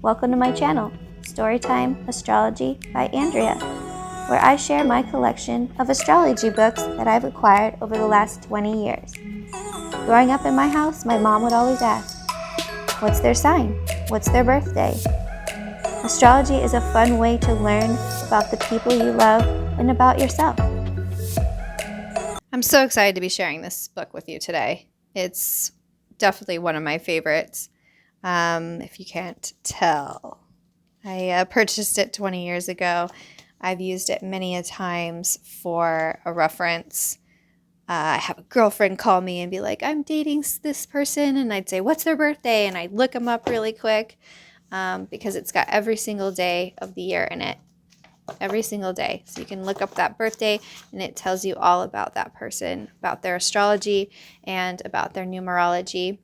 Welcome to my channel, Storytime Astrology by Andrea, where I share my collection of astrology books that I've acquired over the last 20 years. Growing up in my house, my mom would always ask, what's their sign? What's their birthday? Astrology is a fun way to learn about the people you love and about yourself. I'm so excited to be sharing this book with you today. It's definitely one of my favorites, if you can't tell. I purchased it 20 years ago. I've used it many a times for a reference. I have a girlfriend call me and be like, I'm dating this person, and I'd say, what's their birthday? And I'd look them up really quick because it's got every single day of the year in it. Every single day. So you can look up that birthday and it tells you all about that person, about their astrology and about their numerology.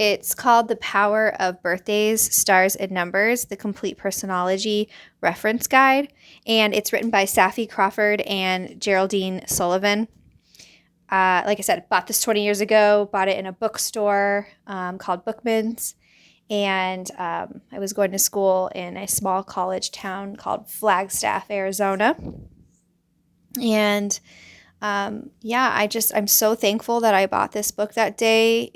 It's called The Power of Birthdays, Stars, and Numbers, the Complete Personology Reference Guide. And it's written by Saffi, Crawford, and Geraldine, Sullivan. Like I said, bought this 20 years ago, bought it in a bookstore called Bookman's. And I was going to school in a small college town called Flagstaff, Arizona. And I'm so thankful that I bought this book that day.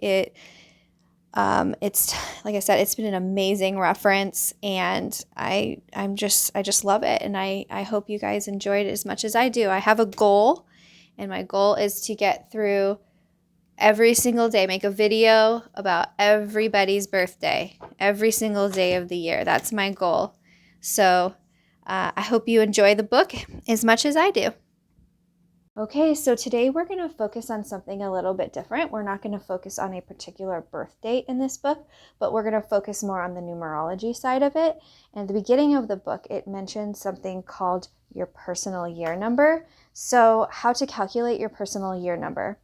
It's like I said, it's been an amazing reference, and I just love it. And I hope you guys enjoyed it as much as I do. I have a goal, and my goal is to get through every single day, make a video about everybody's birthday, every single day of the year. That's my goal. So I hope you enjoy the book as much as I do. Okay, so today we're going to focus on something a little bit different. We're not going to focus on a particular birth date in this book, but we're going to focus more on the numerology side of it. And at the beginning of the book, it mentions something called your personal year number. So how to calculate your personal year number.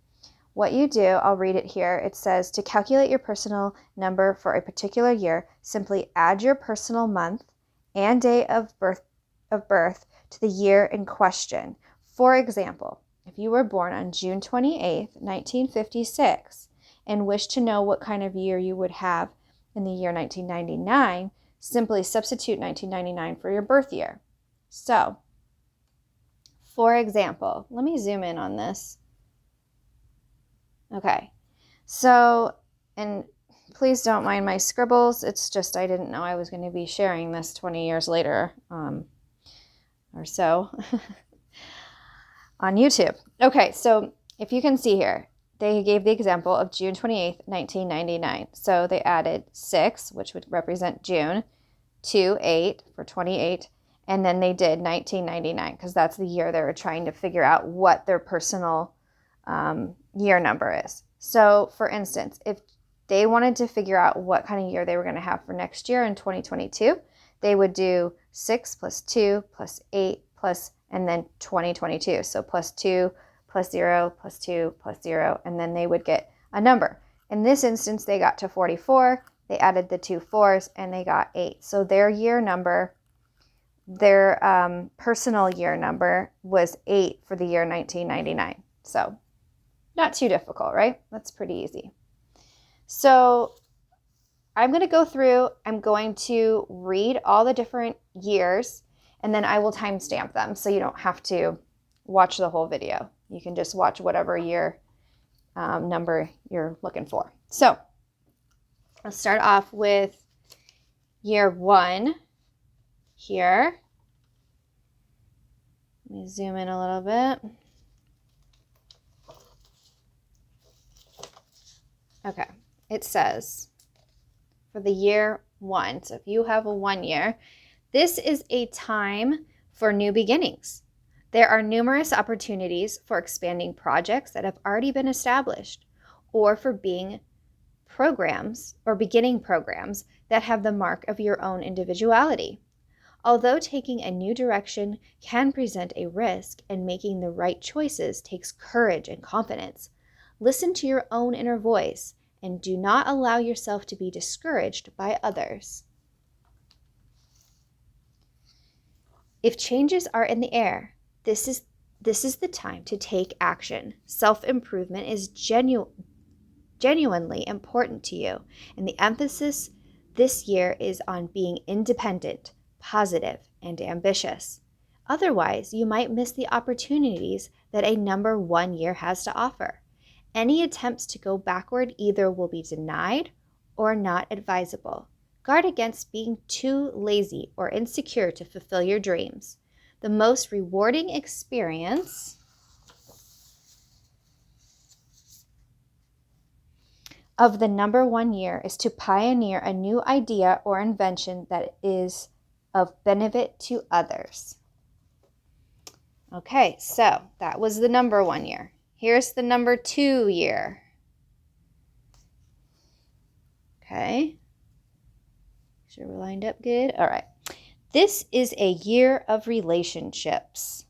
What you do, I'll read it here. It says, to calculate your personal number for a particular year, simply add your personal month and day of birth to the year in question. For example, if you were born on June 28th, 1956, and wish to know what kind of year you would have in the year 1999, simply substitute 1999 for your birth year. So, for example, let me zoom in on this. Okay, so, and please don't mind my scribbles. It's just I didn't know I was going to be sharing this 20 years later or so on YouTube. Okay, so if you can see here, they gave the example of June 28th, 1999. So they added 6, which would represent June, 2, 8 for 28, and then they did 1999 because that's the year they were trying to figure out what their personal year number is. So for instance, if they wanted to figure out what kind of year they were going to have for next year in 2022, they would do 6 plus 2 plus 8 plus, and then 2022. So plus 2 plus 0 plus 2 plus 0, and then they would get a number. In this instance, they got to 44. They added the 2 4s, and they got 8. So their year number, their personal year number was 8 for the year 1999. So not too difficult, right? That's pretty easy. So I'm going to go through, I'm going to read all the different years, and then I will timestamp them so you don't have to watch the whole video. You can just watch whatever year number you're looking for. So I'll start off with year 1 here. Let me zoom in a little bit. Okay, it says for the year 1, so if you have a 1 year, this is a time for new beginnings. There are numerous opportunities for expanding projects that have already been established, or for beginning programs that have the mark of your own individuality. Although taking a new direction can present a risk, and making the right choices takes courage and confidence, listen to your own inner voice and do not allow yourself to be discouraged by others. If changes are in the air, this is the time to take action. Self-improvement is genuinely important to you, and the emphasis This year is on being independent, positive, and ambitious. Otherwise, you might miss the opportunities that a number 1 year has to offer. Any attempts to go backward either will be denied or not advisable. Guard against being too lazy or insecure to fulfill your dreams. The most rewarding experience of the number 1 year is to pioneer a new idea or invention that is of benefit to others. Okay, so that was the number 1 year. Here's the number 2 year. Okay. Make sure we're lined up good. All right. This is a year of relationships,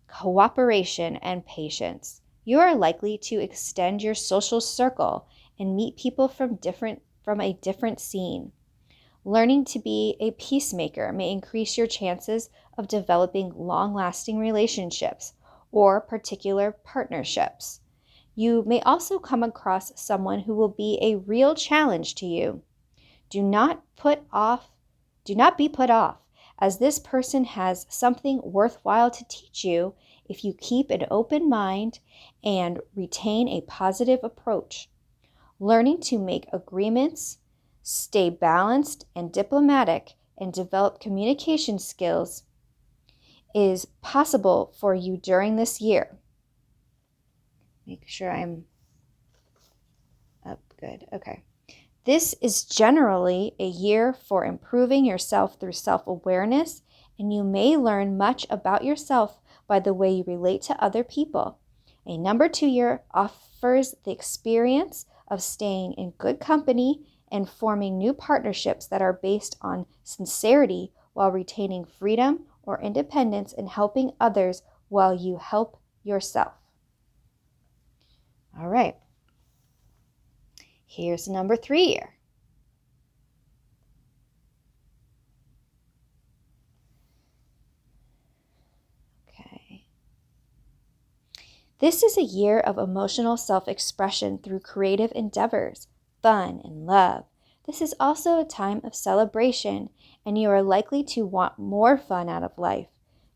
cooperation, and patience. You are likely to extend your social circle and meet people from a different scene. Learning to be a peacemaker may increase your chances of developing long-lasting relationships or particular partnerships. You may also come across someone who will be a real challenge to you. Do not be put off, as this person has something worthwhile to teach you if you keep an open mind and retain a positive approach. Learning to make agreements, stay balanced and diplomatic, and develop communication skills is possible for you during this year. Make sure I'm up good. Okay. This is generally a year for improving yourself through self-awareness, and you may learn much about yourself by the way you relate to other people. A number 2 year offers the experience of staying in good company and forming new partnerships that are based on sincerity while retaining freedom or independence and helping others while you help yourself. All right. Here's the number 3 year. Okay. This is a year of emotional self-expression through creative endeavors, fun, and love. This is also a time of celebration, and you are likely to want more fun out of life.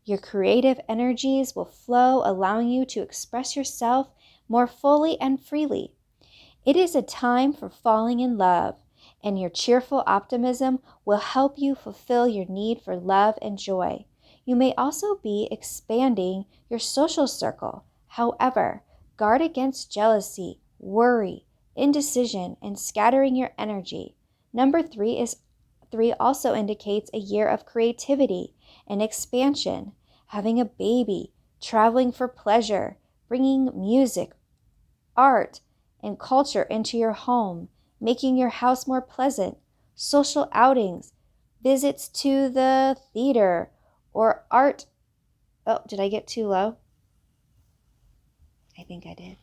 Your creative energies will flow, allowing you to express yourself more fully and freely. It is a time for falling in love, and your cheerful optimism will help you fulfill your need for love and joy. You may also be expanding your social circle. However, guard against jealousy, worry, indecision, and scattering your energy. Number 3 also indicates a year of creativity and expansion, having a baby, traveling for pleasure, bringing music, art, and culture into your home, making your house more pleasant, social outings, visits to the theater, or art. Oh, did I get too low? I think I did.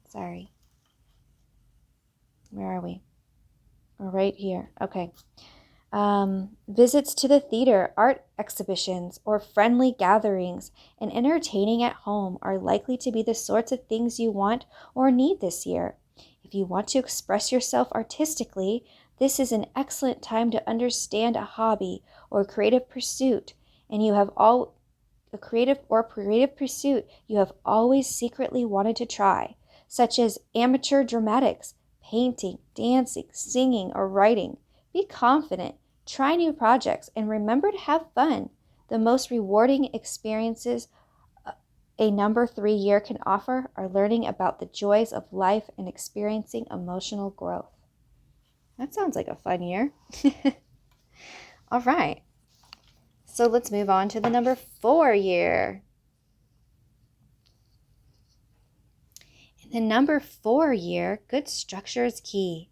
Sorry. Where are we? We're right here. Okay. Visits to the theater, art exhibitions, or friendly gatherings and entertaining at home are likely to be the sorts of things you want or need this year. If you want to express yourself artistically, this is an excellent time to understand a hobby or creative pursuit, and you have creative pursuit you have always secretly wanted to try, such as amateur dramatics, painting, dancing, singing, or writing. Be confident, try new projects, and remember to have fun. The most rewarding experiences a number 3 year can offer are learning about the joys of life and experiencing emotional growth. That sounds like a fun year. All right. So let's move on to the number 4 year. In the number 4 year, good structure is key.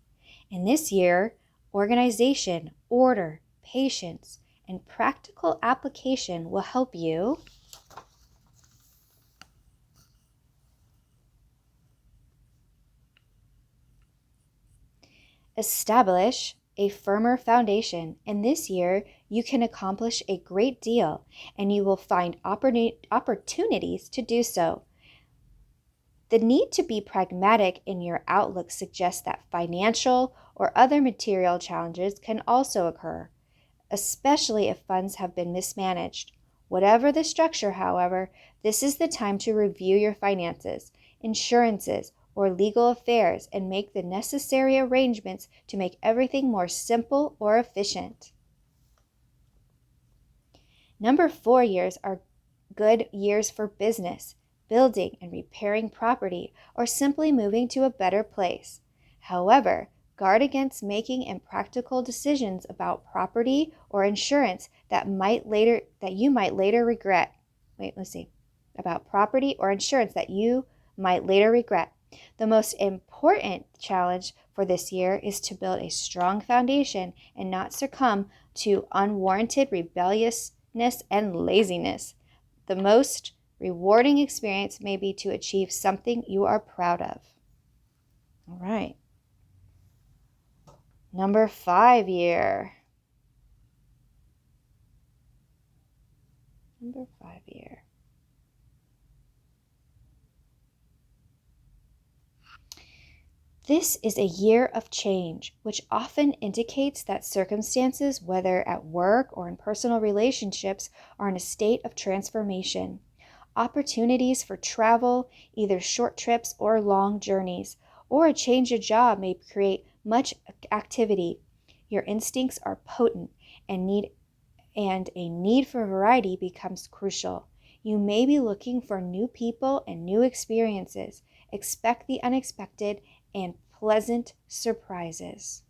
In this year, organization, order, patience, and practical application will help you establish a firmer foundation, and this year you can accomplish a great deal, and you will find opportunities to do so. The need to be pragmatic in your outlook suggests that financial or other material challenges can also occur, especially if funds have been mismanaged. Whatever the structure, however, this is the time to review your finances, insurances, or legal affairs and make the necessary arrangements to make everything more simple or efficient. Number 4 years are good years for business, building and repairing property, or simply moving to a better place. However, guard against making impractical decisions about property or insurance that you might later regret. About property or insurance that you might later regret. The most important challenge for this year is to build a strong foundation and not succumb to unwarranted rebelliousness and laziness. The most rewarding experience may be to achieve something you are proud of. All right. Number 5 year. Number 5 year. This is a year of change, which often indicates that circumstances, whether at work or in personal relationships, are in a state of transformation. Opportunities for travel, either short trips or long journeys, or a change of job may create much activity. Your instincts are potent and a need for variety becomes crucial. You may be looking for new people and new experiences. Expect the unexpected and pleasant surprises.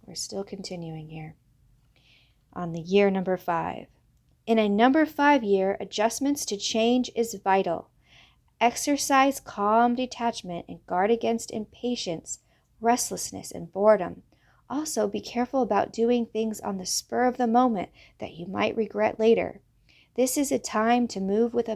We're still continuing here on the year number 5. In a number 5 year, adjustments to change is vital. Exercise calm detachment and guard against impatience, restlessness, and boredom. Also, be careful about doing things on the spur of the moment that you might regret later. This is a time to move with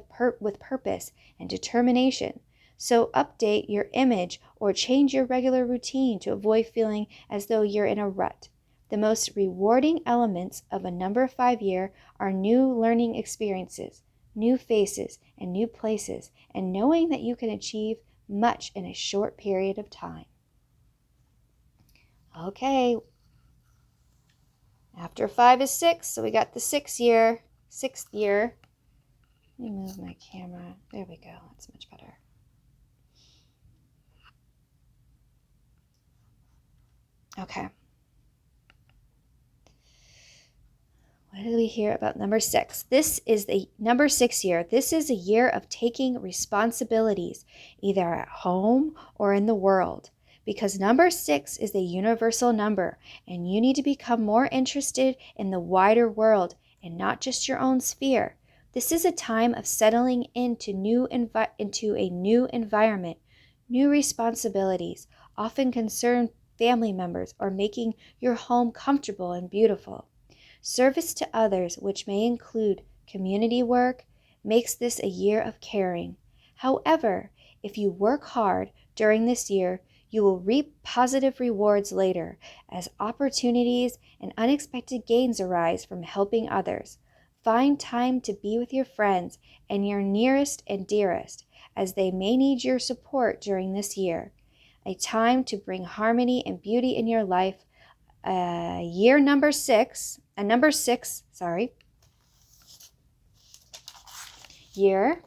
purpose and determination. So update your image or change your regular routine to avoid feeling as though you're in a rut. The most rewarding elements of a number 5 year are new learning experiences, new faces, and new places, and knowing that you can achieve much in a short period of time. Okay. After 5 is 6, so we got the 6th year. Let me move my camera. There we go. That's much better. Okay. What did we hear about number 6? This is the number 6 year. This is a year of taking responsibilities, either at home or in the world, because number 6 is the universal number, and you need to become more interested in the wider world and not just your own sphere. This is a time of settling into a new environment. New responsibilities often concern family members or making your home comfortable and beautiful. Service to others, which may include community work, makes this a year of caring. However, if you work hard during this year, you will reap positive rewards later as opportunities and unexpected gains arise from helping others. Find time to be with your friends and your nearest and dearest, as they may need your support during this year. A time to bring harmony and beauty in your life. Number six year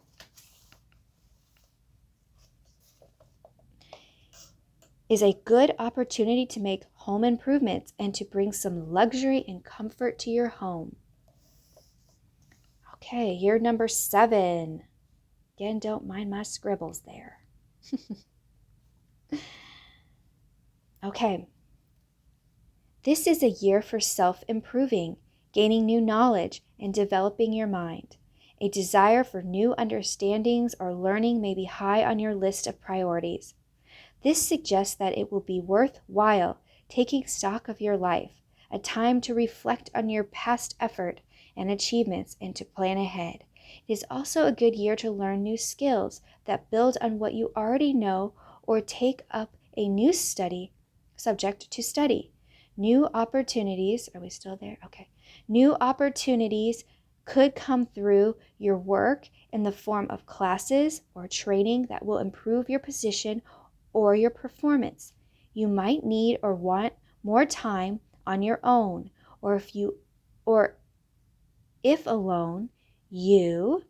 is a good opportunity to make home improvements and to bring some luxury and comfort to your home. Okay, year number 7. Again, don't mind my scribbles there. Okay. This is a year for self-improving, gaining new knowledge, and developing your mind. A desire for new understandings or learning may be high on your list of priorities. This suggests that it will be worthwhile taking stock of your life, a time to reflect on your past effort and achievements and to plan ahead. It is also a good year to learn new skills that build on what you already know or take up a new subject to study. New opportunities, are we still there? Okay. New opportunities could come through your work in the form of classes or training that will improve your position or your performance. you might need or want more time on your own, or if alone, you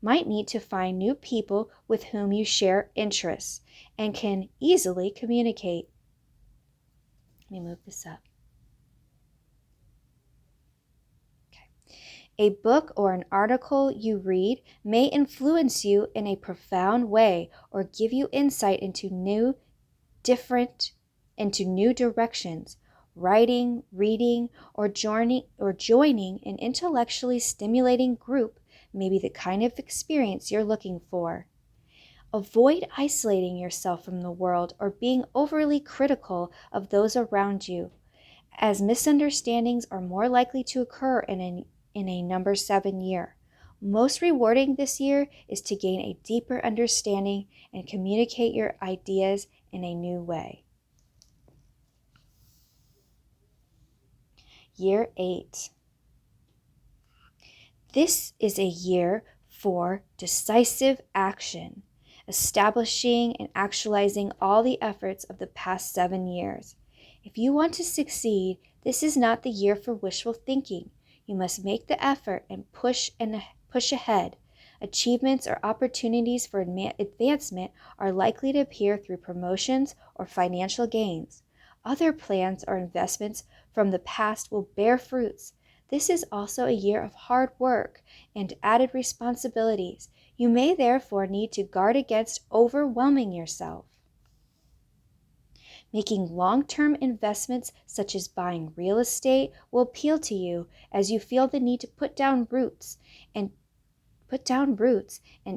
might need to find new people with whom you share interests and can easily communicate. Let me move this up. A book or an article you read may influence you in a profound way or give you insight into new directions. Writing, reading, or joining an intellectually stimulating group may be the kind of experience you're looking for. Avoid isolating yourself from the world or being overly critical of those around you, as misunderstandings are more likely to occur in a number 7 year. Most rewarding this year is to gain a deeper understanding and communicate your ideas in a new way. Year 8. This is a year for decisive action, establishing and actualizing all the efforts of the past 7 years. If you want to succeed, this is not the year for wishful thinking. You must make the effort and push ahead. Achievements or opportunities for advancement are likely to appear through promotions or financial gains. Other plans or investments from the past will bear fruits. This is also a year of hard work and added responsibilities. You may therefore need to guard against overwhelming yourself. Making long-term investments such as buying real estate will appeal to you as you feel the need to put down roots and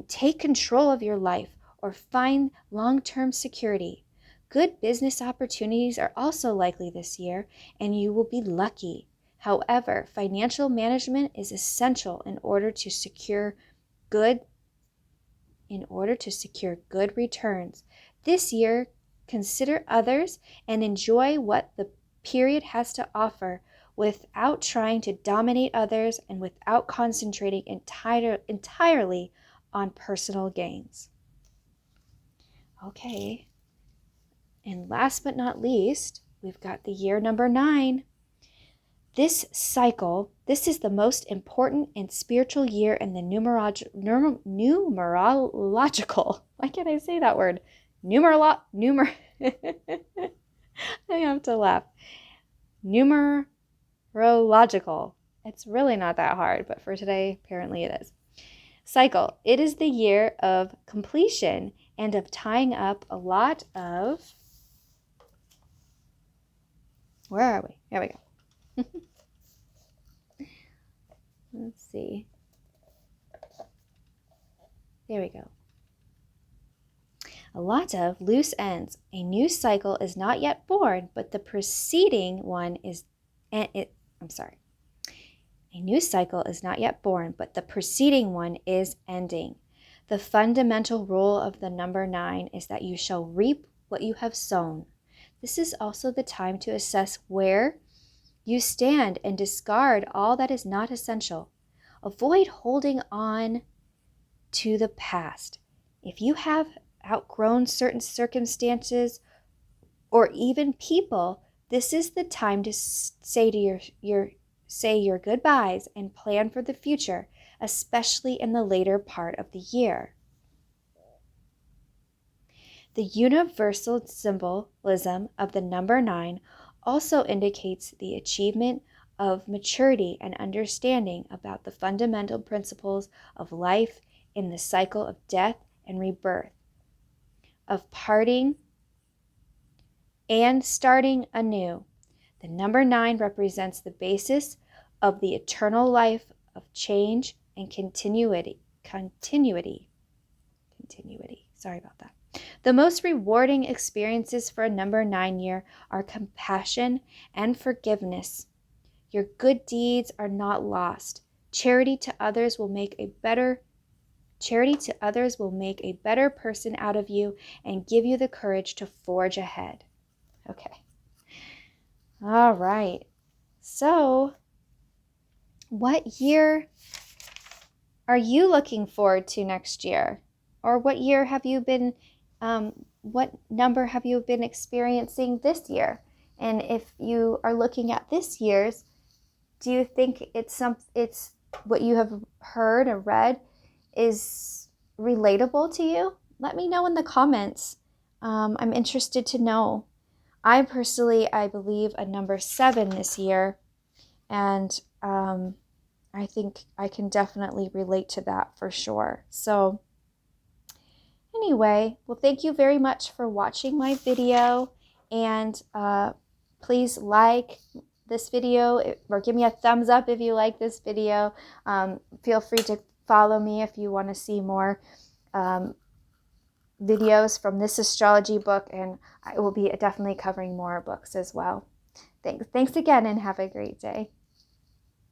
take control of your life or find long-term security. Good business opportunities are also likely this year, and you will be lucky. However, financial management is essential in order to secure good returns. This year, consider others and enjoy what the period has to offer without trying to dominate others and without concentrating entirely on personal gains. Okay, and last but not least, we've got the year number 9. This is the most important and spiritual year in the numerological. Why can't I say that word? I have to laugh. Numerological. It's really not that hard, but for today, apparently it is. Cycle. It is the year of completion and of tying up a lot of... Where are we? Here we go. Let's see. There we go. A lot of loose ends. A new cycle is not yet born, but the preceding one is... A new cycle is not yet born, but the preceding one is ending. The fundamental rule of the number 9 is that you shall reap what you have sown. This is also the time to assess where you stand and discard all that is not essential. Avoid holding on to the past. If you have outgrown certain circumstances or even people, this is the time to say your goodbyes and plan for the future, especially in the later part of the year. The universal symbolism of the number 9 also indicates the achievement of maturity and understanding about the fundamental principles of life in the cycle of death and rebirth, of parting and starting anew. The number 9 represents the basis of the eternal life of change and continuity. Sorry about that. The most rewarding experiences for a number 9 year are compassion and forgiveness. Your good deeds are not lost. Charity to others will make a better person out of you and give you the courage to forge ahead. Okay. All right. So, what year are you looking forward to next year? Or what year have you been what number have you been experiencing this year? And if you are looking at this year's, do you think it's what you have heard or read is relatable to you? Let me know in the comments. I'm interested to know. I believe a number 7 this year, and I think I can definitely relate to that for sure. So anyway, well, thank you very much for watching my video, and please like this video or give me a thumbs up if you like this video. Feel free to follow me if you want to see more videos from this astrology book, and I will be definitely covering more books as well. Thanks again, and have a great day.